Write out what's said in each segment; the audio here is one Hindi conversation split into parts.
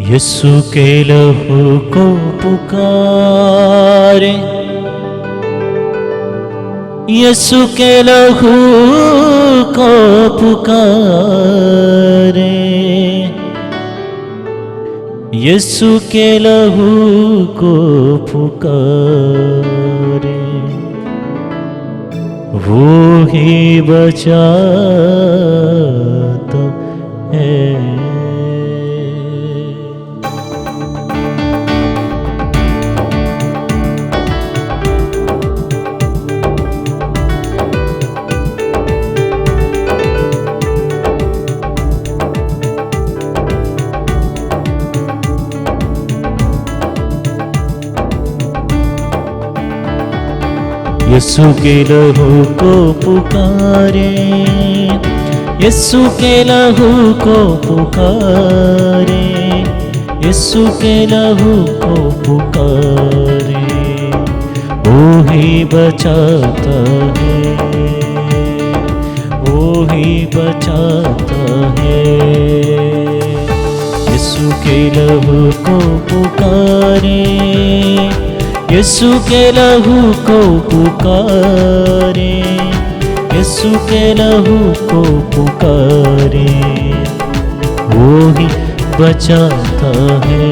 यीशु के लहू को पुकारे, यीशु के लहू को पुकारे, यीशु के लहू को पुकारे, वो ही बचाता है। यीशु के लहू को पुकारे, यीशु के लहू को पुकारे, यीशु के लहू को पुकारे, वो ही बचाता है, वो ही बचाता है। यीशु के लहू को पुकारे, यीशु के लहू को पुकारे, यीशु के लहू को पुकारे, वो ही बचाता है,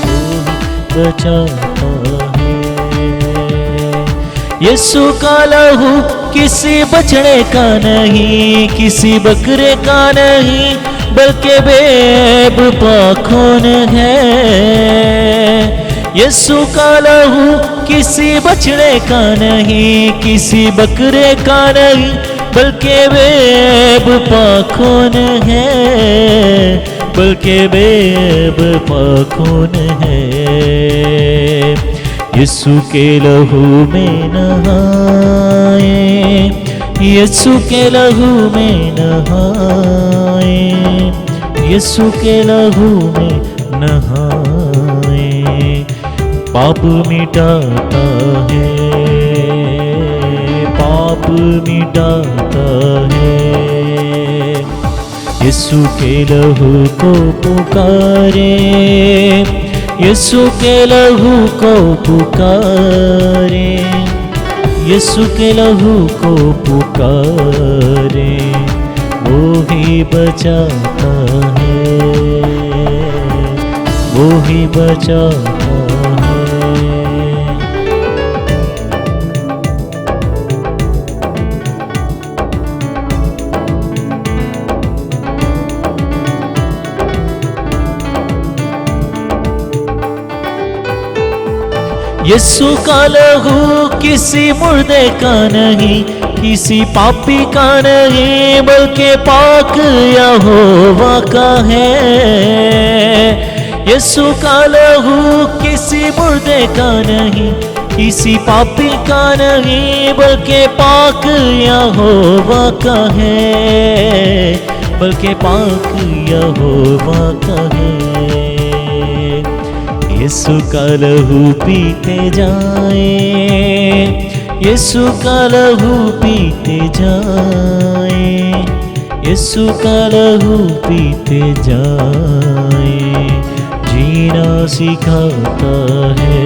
वो ही बचाता है। यीशु का लहू किसी बछड़े का नहीं, किसी बकरे का नहीं, बल्कि बेब पाखून है। यीशु का लहू किसी बछड़े का नहीं, किसी बकरे का नहीं, बल्कि बेब पाखून है, बल्कि बेब पाखून है। यीशु के लहू में नहाए, यीशु के लहू में नहाए, यीशु के लहू में नहाए, पाप मिटाता है, पाप मिटाता है। यीशु के लहू को पुकारे, यीशु के लहू को पुकारे, यीशु के लहू को पुकारे, वो ही बचाता है, वो ही बचाता है। यीशु का लहू किसी मुर्दे का नहीं, किसी पापी का नहीं, बल्कि पाक यहोवा का है। यीशु का लहू किसी मुर्दे का नहीं, किसी पापी का नहीं, बल्कि पाक यहोवा का है, बल्कि पाक यहोवा का है। यीशु का लहू पीते जाए, यीशु का लहू पीते जाए, यीशु का लहू पीते जाए, जीना सिखाता है,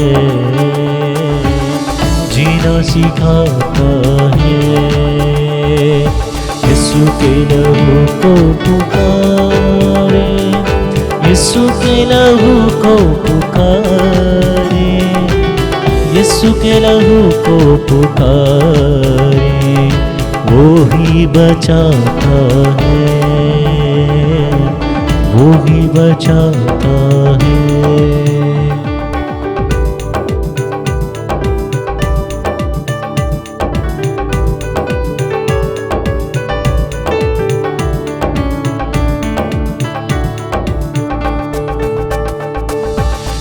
जीना सिखाता है। यीशु के लहू को पुकारे, यीशु के लहू को पुकारे, यीशु के लहू को पुकारे, वो ही बचाता है, वो ही बचाता है।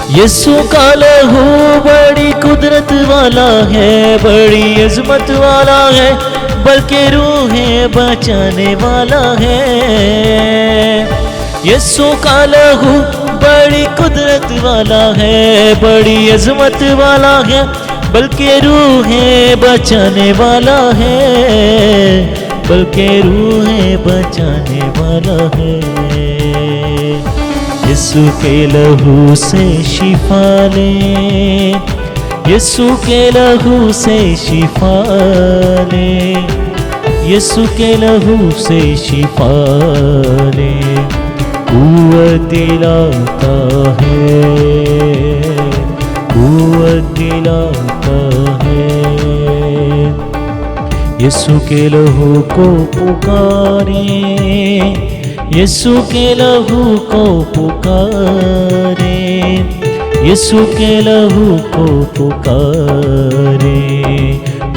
यीशु का लहू बड़ी कुदरत वाला है, बड़ी अज़मत वाला है, बल्कि रूहें बचाने वाला है। यीशु का लहू बड़ी कुदरत वाला है, बड़ी अज़मत वाला है, बल्कि रूहें बचाने वाला है, बल्कि रूहें बचाने वाला है। यीशु के लहू से शिफा ले, यीशु के लहू से शिफा ले, यीशु के लहू से शिफा ले। कुव्वत दिलाता है, कुव्वत दिलाता है। यीशु के लहू को पुकारे, यीशु के लहू को पुकारे, यीशु के लहू को पुकारे।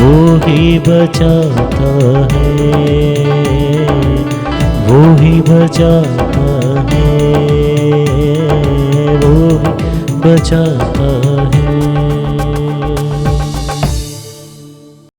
वो ही बचाता है, वो ही बचाता है, वो ही बचाता